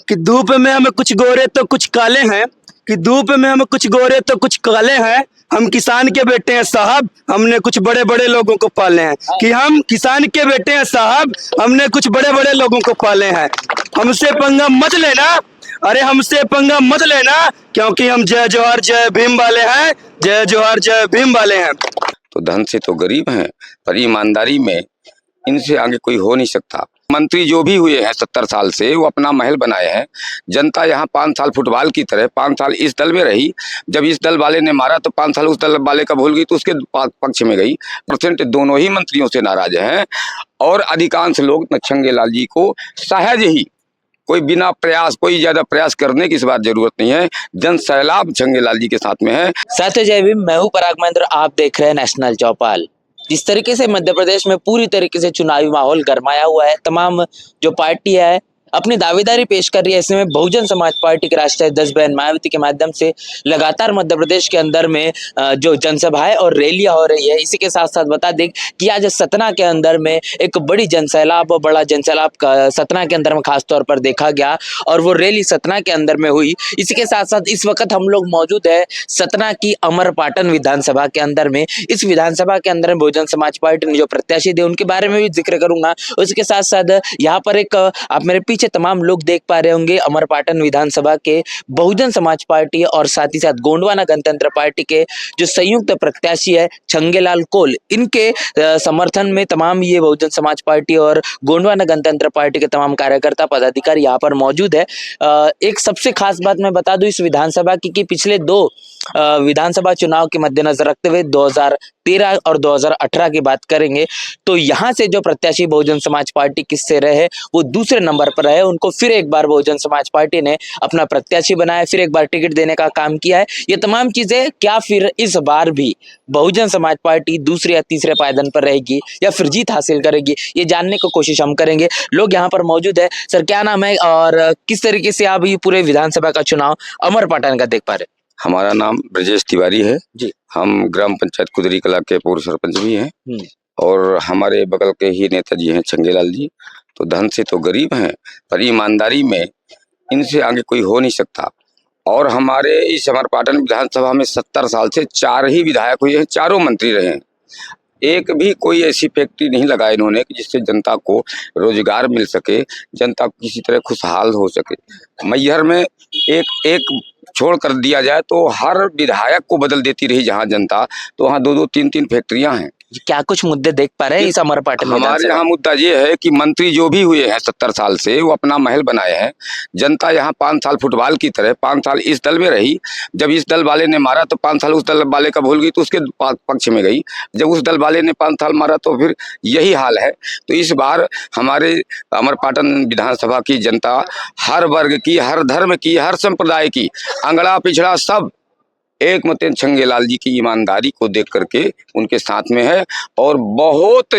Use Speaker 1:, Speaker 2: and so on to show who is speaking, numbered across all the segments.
Speaker 1: कि धूप में हम कुछ गोरे तो कुछ काले हैं, कि धूप में हम कुछ गोरे तो कुछ काले हैं। हम किसान के बेटे हैं साहब, हमने कुछ बड़े बड़े लोगों को पाले हैं। कि हम किसान के बेटे हैं साहब, हमने कुछ बड़े बड़े लोगों को पाले हैं। हमसे पंगा मत लेना, अरे हमसे पंगा मत लेना, क्योंकि हम जय जोहार जय भीम वाले हैं, जय जोहार जय भीम वाले हैं।
Speaker 2: तो धन से तो गरीब हैं, पर ईमानदारी में इनसे आगे कोई हो नहीं सकता। मंत्री जो भी हुए हैं 70 साल से, वो अपना महल बनाए हैं। जनता यहाँ 5 साल फुटबॉल की तरह 5 साल इस दल में रही। जब इस दल वाले ने मारा तो 5 साल उस दल वाले का भूल गई, तो उसके पक्ष में गई। परसेंट दोनों ही मंत्रियों से नाराज हैं। और अधिकांश लोग नच्छंगे लाल जी को सहज ही, कोई बिना प्रयास, कोई ज्यादा प्रयास करने की इस बार जरूरत नहीं है, जन सैलाब छंगे लाल जी के साथ में है।
Speaker 3: साथियों जय भीम, मैं हूं पराग महेंद्र, आप देख रहे हैं नेशनल चौपाल। जिस तरीके से मध्य प्रदेश में पूरी तरीके से चुनावी माहौल गरमाया हुआ है, तमाम जो पार्टी है अपनी दावेदारी पेश कर रही है। ऐसे में बहुजन समाज पार्टी के राष्ट्रीय अध्यक्ष बहन मायावती के माध्यम से लगातार मध्य प्रदेश के अंदर में जो जनसभाएं और रैलियां हो रही है। इसी के साथ साथ बता दें कि आज सतना के अंदर में एक बड़ी बड़ा जनसैलाब सतना के अंदर में खास तौर पर देखा गया, और वो रैली सतना के अंदर में हुई। इसी के साथ साथ इस वक्त हम लोग मौजूद है सतना की अमरपाटन विधानसभा के अंदर में। इस विधानसभा के अंदर में बहुजन समाज पार्टी ने जो प्रत्याशी दिए उनके बारे में भी जिक्र करूंगा। उसके साथ साथ यहाँ पर एक आप मेरे पीछे तमाम लोग देख पा रहे होंगे अमरपाटन विधानसभा के बहुजन समाज पार्टी और साथ ही साथ गोंडवाना गणतंत्र पार्टी के जो संयुक्त प्रत्याशी है छंगेलाल कोल, इनके समर्थन में तमाम ये बहुजन समाज पार्टी और गोंडवाना गणतंत्र पार्टी के तमाम कार्यकर्ता पदाधिकारी यहाँ पर मौजूद है। एक सबसे खास बात मैं बता दूं इस विधानसभा की कि पिछले 2 विधानसभा चुनाव के मद्देनजर रखते हुए 2013 और 2018 की बात करेंगे तो यहाँ से जो प्रत्याशी बहुजन समाज पार्टी किससे रहे वो दूसरे नंबर पर रहे। उनको फिर एक बार बहुजन समाज पार्टी ने अपना प्रत्याशी बनाया, फिर एक बार टिकट देने का काम किया है। ये तमाम चीजें क्या फिर इस बार भी बहुजन समाज पार्टी दूसरे या तीसरे पायदान पर रहेगी या फिर जीत हासिल करेगी, ये जानने की कोशिश हम करेंगे। लोग यहाँ पर मौजूद है। सर क्या नाम है और किस तरीके से आप ये पूरे विधानसभा का चुनाव अमरपाटन का देख पा रहे?
Speaker 2: हमारा नाम ब्रजेश तिवारी है
Speaker 3: जी।
Speaker 2: हम ग्राम पंचायत कुदरी कला के पूर्व सरपंच भी हैं और हमारे बगल के ही नेताजी हैं छंगेलाल जी। तो धन से तो गरीब हैं, पर ईमानदारी में इनसे आगे कोई हो नहीं सकता। और हमारे इस अमरपाटन विधानसभा में 70 साल से 4 ही विधायक हुए हैं, चारों मंत्री रहे हैं। एक भी कोई ऐसी फैक्ट्री नहीं लगाई इन्होंने कि जिससे जनता को रोजगार मिल सके, जनता किसी तरह खुशहाल हो सके। मैहर में एक छोड़ कर दिया जाए तो हर विधायक को बदल देती रही जहां जनता, तो वहां 2-2 3-3 फैक्ट्रियां हैं।
Speaker 3: क्या कुछ मुद्दे देख पा रहे हैं इस अमरपाटन में?
Speaker 2: हमारे यहाँ मुद्दा ये है कि मंत्री जो भी हुए हैं 70 साल से, वो अपना महल बनाए हैं। जनता यहाँ 5 साल फुटबॉल की तरह 5 साल इस दल में रही। जब इस दल वाले ने मारा तो 5 साल उस दल वाले का भूल गई, तो उसके पक्ष में गई। जब उस दल वाले ने 5 साल मारा तो फिर यही हाल है। तो इस बार हमारे अमरपाटन विधानसभा की जनता हर वर्ग की, हर धर्म की, हर संप्रदाय की, अंगड़ा पिछड़ा सब एक मत छंगेलाल जी की ईमानदारी को देख करके उनके साथ में है। और बहुत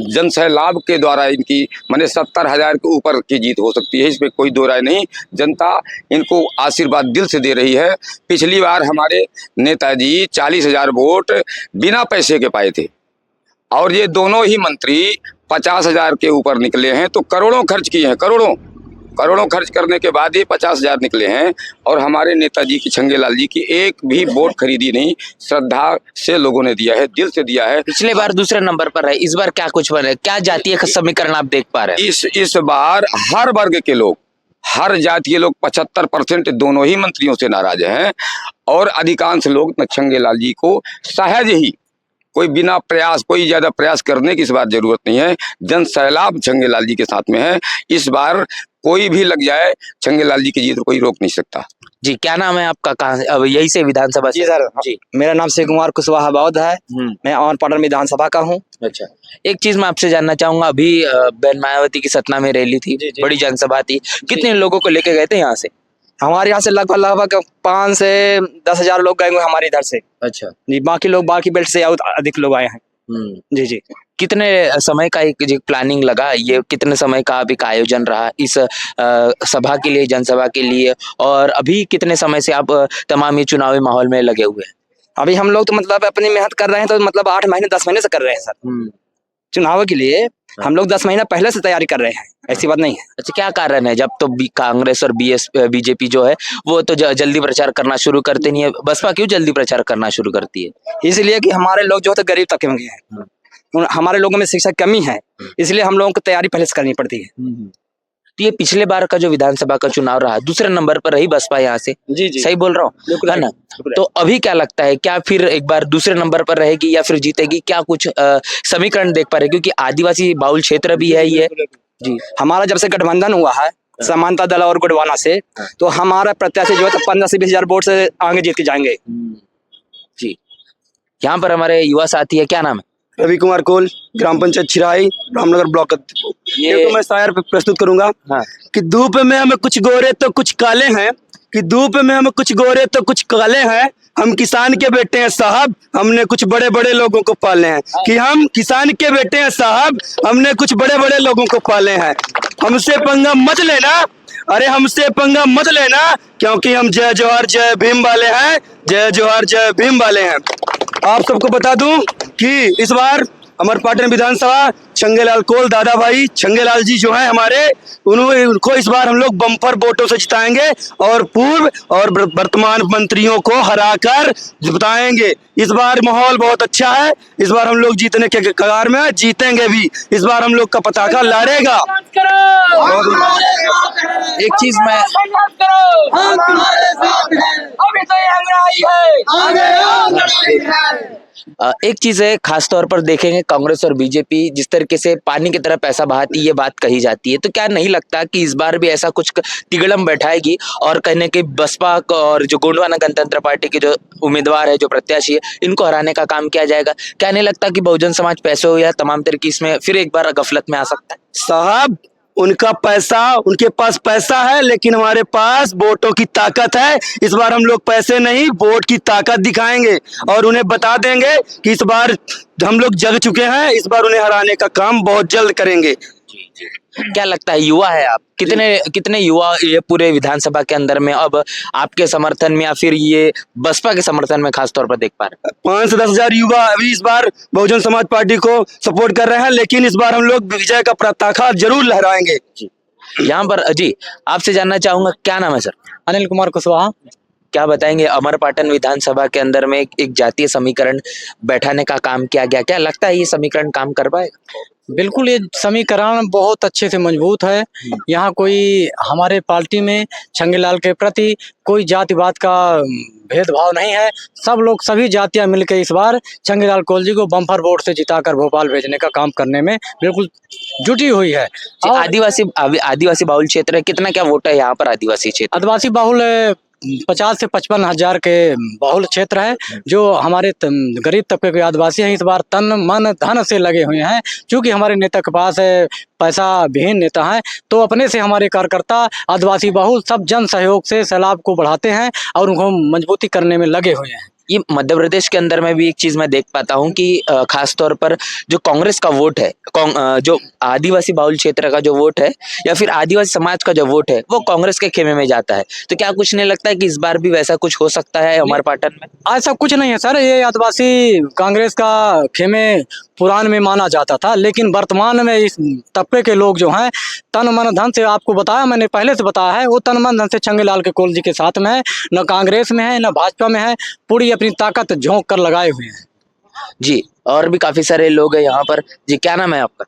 Speaker 2: जनसैलाब के द्वारा इनकी माने 70,000 के ऊपर की जीत हो सकती है, इसमें कोई दो राय नहीं। जनता इनको आशीर्वाद दिल से दे रही है। पिछली बार हमारे नेताजी 40,000 वोट बिना पैसे के पाए थे और ये दोनों ही मंत्री 50,000 के ऊपर निकले हैं। तो करोड़ों खर्च किए हैं, करोड़ों खर्च करने के बाद ये 50,000 निकले हैं। और हमारे नेताजी की छंगेलाल जी की एक भी वोट खरीदी नहीं, श्रद्धा से लोगों ने दिया है, दिल से दिया है।
Speaker 3: पिछले बार दूसरे नंबर पर है, इस बार क्या कुछ बने, क्या जातीय समीकरण आप देख पा रहे हैं?
Speaker 2: इस बार हर वर्ग के लोग, हर जाति के लोग 75% दोनों ही मंत्रियों से नाराज हैं। और अधिकांश लोग छंगेलाल जी को सहज ही, कोई बिना प्रयास, कोई ज्यादा प्रयास करने की इस बार जरूरत नहीं है, जन सैलाब छंगेलाल जी के साथ में है। इस बार कोई भी लग जाए, छंगेलाल जी की जीत को कोई रोक नहीं सकता।
Speaker 3: जी क्या नाम है आपका, कहाँ से? अब यही से विधानसभा
Speaker 4: जी सर
Speaker 3: जी।
Speaker 4: मेरा नाम शिव कुमार कुशवाहा बौद्ध है। मैं अमरपाटन विधानसभा का हूँ।
Speaker 3: अच्छा, एक चीज मैं आपसे जानना चाहूंगा, अभी बहन मायावती की सतना में रैली थी, बड़ी जनसभा थी, कितने लोगों को लेके गए थे यहाँ से?
Speaker 4: हमारे यहाँ से लगभग 5 से 10,000 लोग गए हुए हमारे इधर से।
Speaker 3: अच्छा
Speaker 4: जी, बाकी बेल्ट से अधिक लोग आए हैं। जी जी।
Speaker 3: कितने समय का एक प्लानिंग लगा, ये कितने समय का अभी का आयोजन रहा इस सभा के लिए, जनसभा के लिए, और अभी कितने समय से आप तमाम ये चुनावी माहौल में लगे हुए हैं?
Speaker 4: अभी हम लोग तो मतलब अपनी मेहनत कर रहे हैं, तो मतलब 8 महीने 10 महीने से कर रहे हैं सर चुनाव के लिए। हम लोग 10 महीना पहले से तैयारी कर रहे हैं, ऐसी बात नहीं है।
Speaker 3: अच्छा, क्या कारण है जब तो कांग्रेस और बीजेपी जो है वो तो जल्दी प्रचार करना शुरू करते नहीं है, बसपा क्यों जल्दी प्रचार करना शुरू करती है?
Speaker 4: इसलिए कि हमारे लोग जो है तो गरीब तबके में हैं, हमारे लोगों में शिक्षा की कमी है, इसलिए हम लोगों को तैयारी पहले से करनी पड़ती है।
Speaker 3: तो ये पिछले बार का जो विधानसभा का चुनाव रहा, दूसरे नंबर पर रही बसपा यहाँ से,
Speaker 4: जी जी
Speaker 3: सही बोल रहा हूँ, है ना? तो अभी क्या लगता है, क्या फिर एक बार दूसरे नंबर पर रहेगी या फिर जीतेगी? क्या कुछ समीकरण देख पा रहे, क्योंकि आदिवासी बाहुल क्षेत्र भी है ये। जी,
Speaker 4: हमारा जब से गठबंधन हुआ है समानता दल और गोंडवाना से, तो हमारा प्रत्याशी जो है तो 15 से 20 हजार वोट से आगे जीत के जाएंगे।
Speaker 3: जी। यहाँ पर हमारे युवा साथी है, क्या नाम है?
Speaker 1: रवि कुमार कोल, ग्राम पंचायत छिराई, रामनगर ब्लॉक। ये तो मैं शायर पे प्रस्तुत करूंगा।
Speaker 3: हाँ।
Speaker 1: कि धूप में हम कुछ गोरे तो कुछ काले हैं, कि धूप में हम कुछ गोरे तो कुछ काले हैं, हम किसान के बेटे हैं साहब, हमने कुछ बड़े बड़े लोगों को पाले हैं। कि हम किसान के बेटे हैं साहब, हमने कुछ बड़े बड़े लोगों को पाले हैं। हमसे पंगा मत लेना, अरे हमसे पंगा मत लेना, क्योंकि हम जय जोहार जय भीम वाले हैं, जय जोहार जय भीम वाले हैं। आप सबको बता दूं कि इस बार अमरपाटन विधानसभा छंगेलाल कोल दादा भाई छंगेलाल जी जो हैं हमारे, उनको इस बार हम लोग बम्पर वोटों से जिताएंगे और पूर्व और वर्तमान मंत्रियों को हराकर जिताएंगे। इस बार माहौल बहुत अच्छा है, इस बार हम लोग जीतने के कगार में हैं, जीतेंगे भी। इस बार हम लोग का पताका लहरेगा।
Speaker 3: एक चीज मैं एक चीज है, खासतौर पर देखेंगे कांग्रेस और बीजेपी जिस तरीके से पानी की तरह पैसा बहाती है, ये बात कही जाती है, तो क्या नहीं लगता कि इस बार भी ऐसा कुछ तिगड़म बैठाएगी और कहने के बसपा और जो गोंडवाना गणतंत्र पार्टी के जो उम्मीदवार है, जो प्रत्याशी है, इनको हराने का काम किया जाएगा? क्या नहीं लगता कि बहुजन समाज पैसों या तमाम तरीके इसमें फिर एक बार गफलत में आ सकता है?
Speaker 1: साहब उनका पैसा, उनके पास पैसा है, लेकिन हमारे पास वोटों की ताकत है। इस बार हम लोग पैसे नहीं वोट की ताकत दिखाएंगे और उन्हें बता देंगे कि इस बार हम लोग जग चुके हैं, इस बार उन्हें हराने का काम बहुत जल्द करेंगे।
Speaker 3: क्या लगता है, युवा है आप, कितने युवा ये पूरे विधानसभा के अंदर में अब आपके समर्थन में या फिर ये बसपा के समर्थन में खासतौर पर देख पा रहे हैं?
Speaker 1: 5 से 10 हजार युवा अभी इस बार बहुजन समाज पार्टी को सपोर्ट कर रहे हैं, लेकिन इस बार हम लोग विजय का पताका जरूर लहराएंगे।
Speaker 3: यहाँ पर जी आपसे जानना चाहूंगा, क्या नाम है सर?
Speaker 4: अनिल कुमार कुशवाहा।
Speaker 3: क्या बताएंगे, अमरपाटन विधानसभा के अंदर में एक जातीय समीकरण बैठाने का काम किया गया, क्या लगता है ये समीकरण काम कर पाएगा?
Speaker 5: बिल्कुल, ये समीकरण बहुत अच्छे से मजबूत है। यहाँ कोई हमारे पार्टी में छंगेलाल के प्रति कोई जातिवाद का भेदभाव नहीं है। सब लोग, सभी जातियां मिलकर इस बार छंगेलाल कोल जी को बम्पर वोट से जिताकर भोपाल भेजने का काम करने में बिल्कुल जुटी हुई है।
Speaker 3: आदिवासी बाहुल क्षेत्र है, कितना क्या वोट है यहाँ पर आदिवासी क्षेत्र?
Speaker 5: आदिवासी बाहुल 50 से 55 हजार के बाहुल क्षेत्र है। जो हमारे गरीब तबके के आदिवासी हैं, इस बार तन मन धन से लगे हुए हैं। क्योंकि हमारे नेता के पास पैसा विहीन नेता है, तो अपने से हमारे कार्यकर्ता आदिवासी बाहुल सब जन सहयोग से सैलाब को बढ़ाते हैं और उनको मजबूती करने में लगे हुए हैं।
Speaker 3: ये मध्य प्रदेश के अंदर में भी एक चीज मैं देख पाता हूँ कि खास तौर पर जो कांग्रेस का वोट है, जो आदिवासी बाहुल क्षेत्र का जो वोट है या फिर आदिवासी समाज का जो वोट है, वो कांग्रेस के खेमे में जाता है। तो क्या कुछ नहीं लगता है कि इस बार भी वैसा कुछ हो सकता है अमरपाटन में?
Speaker 5: ऐसा कुछ नहीं है सर, ये आदिवासी कांग्रेस का खेमे पुरान में माना जाता था, लेकिन वर्तमान में इस तबके के लोग जो हैं तन मन धन से, आपको बताया, मैंने पहले से बताया है, वो तन मन धन से छंगेलाल के कोल जी के साथ में है, न कांग्रेस में है न भाजपा में है, पूरी अपनी ताकत झोंक कर लगाए हुए हैं।
Speaker 3: जी, और भी काफी सारे लोग हैं यहाँ पर। जी, क्या नाम है आपका?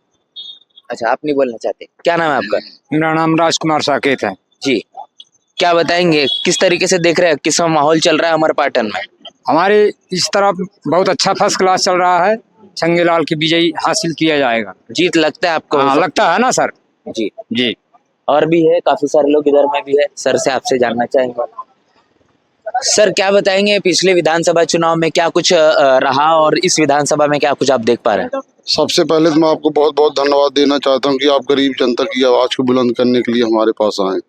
Speaker 3: अच्छा, आप नहीं बोलना चाहते, क्या नाम है आपका?
Speaker 6: मेरा नाम राजकुमार साकेत है।
Speaker 3: जी, क्या बताएंगे, किस तरीके से देख रहे हैं, किस माहौल चल रहा है अमरपाटन में?
Speaker 6: हमारे इस तरफ बहुत अच्छा फर्स्ट क्लास चल रहा है, छंगेलाल की विजयी हासिल किया जाएगा।
Speaker 3: जीत लगता है आपको?
Speaker 6: हाँ, लगता है ना सर।
Speaker 3: जी
Speaker 6: जी,
Speaker 3: और भी है, काफी सारे लोग इधर में भी है। सर से आपसे जानना चाहेंगे, सर क्या बताएंगे, पिछले विधानसभा चुनाव में क्या कुछ रहा और इस विधानसभा में क्या कुछ आप देख पा रहे हैं?
Speaker 7: सबसे पहले तो मैं आपको बहुत बहुत धन्यवाद देना चाहता हूं कि आप गरीब जनता की आवाज को बुलंद करने के लिए हमारे पास आए।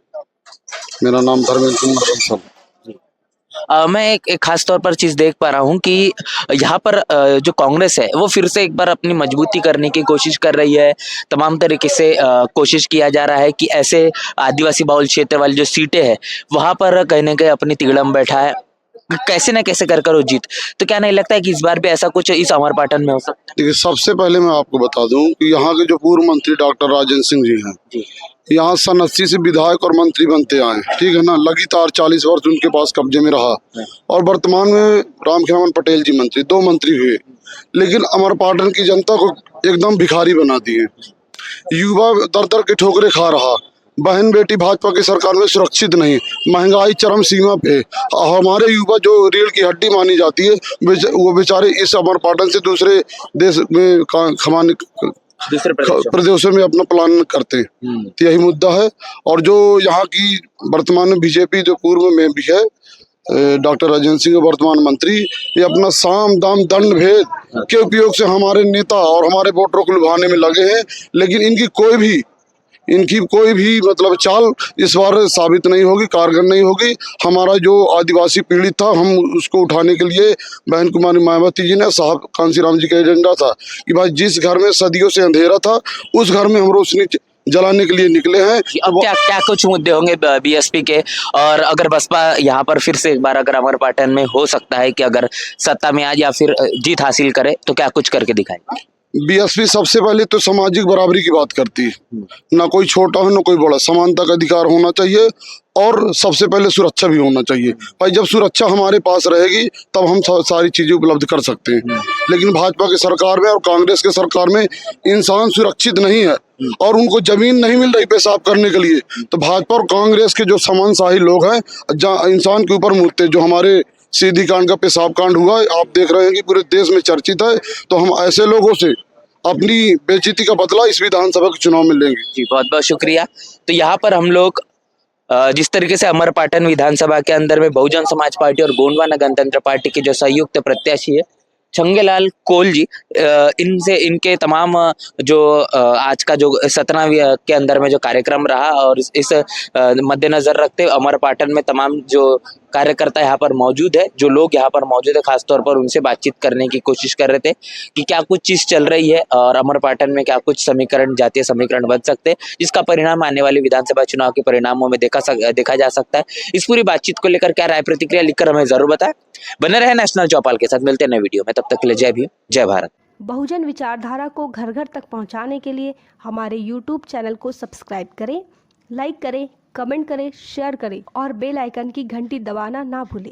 Speaker 7: मेरा नाम धर्मेंद्र कुमार बंसल।
Speaker 3: मैं एक खास तौर पर चीज देख पा रहा हूँ कि यहाँ पर जो कांग्रेस है वो फिर से एक बार अपनी मजबूती करने की कोशिश कर रही है। तमाम तरीके से कोशिश किया जा रहा है कि ऐसे आदिवासी बाहुल क्षेत्र वाली जो सीटें हैं वहां पर कहीं ना कहीं अपनी तिगड़म बैठा है कैसे न कैसे कर वो जीत, तो क्या नहीं लगता है कि इस बार भी ऐसा कुछ इस अमरपाटन में हो सकता है?
Speaker 7: देखिए, सबसे पहले मैं आपको बता दूं कि यहाँ के जो पूर्व मंत्री डॉक्टर राजेंद्र सिंह जी हैं, यहाँ सन 80 से विधायक और मंत्री बनते आए, ठीक है ना। लगातार 40 वर्ष उनके पास कब्जे में रहा और वर्तमान में रामखेमन पटेल जी मंत्री, 2 मंत्री हुए, लेकिन अमरपाटन की जनता को एकदम भिखारी बना दिए। युवा दर दर के ठोकरे खा रहा, बहन बेटी भाजपा की सरकार में सुरक्षित नहीं, महंगाई चरम सीमा पे। हमारे युवा जो रीढ़ की हड्डी मानी जाती है, वो बेचारे इस अमरपाटन से दूसरे देश में कमाने
Speaker 3: दूसरे
Speaker 7: प्रदेशों में अपना प्लान करते हैं। तो यही मुद्दा है। और जो यहाँ की वर्तमान में बीजेपी जो पूर्व में भी है, डॉक्टर राजेंद्र सिंह वर्तमान मंत्री, ये अपना साम दाम दंड भेद के उपयोग से हमारे नेता और हमारे वोटरों को लुभाने में लगे हैं, लेकिन इनकी कोई भी मतलब चाल इस बार साबित नहीं होगी, कारगर नहीं होगी। हमारा जो आदिवासी पीड़ित था, हम उसको उठाने के लिए बहन कुमारी मायावती जी ने, साहब कांसीराम जी का एजेंडा था कि भाई जिस घर में सदियों से अंधेरा था, उस घर में हम रोशनी जलाने के लिए निकले हैं।
Speaker 3: अब क्या क्या कुछ मुद्दे होंगे बीएसपी के, और अगर बसपा यहाँ पर फिर से एक बार अगर अमरपाटन में हो सकता है कि अगर सत्ता में आ या फिर जीत हासिल करे, तो क्या कुछ करके दिखाएंगे?
Speaker 7: बीएसपी सबसे पहले तो सामाजिक बराबरी की बात करती है, ना कोई छोटा हो ना कोई बड़ा, समानता का अधिकार होना चाहिए और सबसे पहले सुरक्षा भी होना चाहिए। भाई जब सुरक्षा हमारे पास रहेगी तब हम सारी चीजें उपलब्ध कर सकते हैं। लेकिन भाजपा की सरकार में और कांग्रेस के सरकार में इंसान सुरक्षित नहीं है और उनको जमीन नहीं मिल रही पेशाब करने के लिए। तो भाजपा और कांग्रेस के जो समानशाही लोग हैं, जहाँ इंसान के ऊपर मुद्दे, जो हमारे सीधी कांड का पेशाब कांड हुआ, आप देख रहे हैं कि पूरे देश में चर्चित है, तो हम ऐसे लोगों से अपनी बेइज्जती का बदला इस विधानसभा के चुनाव में लेंगे।
Speaker 3: जी बहुत बहुत शुक्रिया। तो यहाँ पर हम लोग जिस तरीके से अमरपाटन विधानसभा के अंदर में बहुजन समाज पार्टी और गोंडवाना गणतंत्र पार्टी के जो संयुक्त प्रत्याशी है छंगेलाल कोल जी, इनसे इनके तमाम जो आज का जो सतना के अंदर में जो कार्यक्रम रहा, और इस मद्देनजर रखते हुए अमरपाटन में तमाम जो कार्यकर्ता यहाँ पर मौजूद है, जो लोग यहाँ पर मौजूद है, खासतौर पर उनसे बातचीत करने की कोशिश कर रहे थे कि क्या कुछ चीज चल रही है और अमरपाटन में क्या कुछ समीकरण, जातीय समीकरण बन सकते हैं, जिसका परिणाम आने वाले विधानसभा चुनाव के परिणामों में देखा जा सकता है। इस पूरी बातचीत को लेकर क्या राय प्रतिक्रिया लिखकर हमें जरूर बताएं। बने रहे नेशनल चौपाल के साथ, मिलते हैं नए वीडियो में, तब तक के लिए जय भीम, जय भारत।
Speaker 8: बहुजन विचारधारा को घर घर तक पहुंचाने के लिए हमारे YouTube चैनल को सब्सक्राइब करें, लाइक करें, कमेंट करें, शेयर करें और बेल आइकन की घंटी दबाना ना भूलें।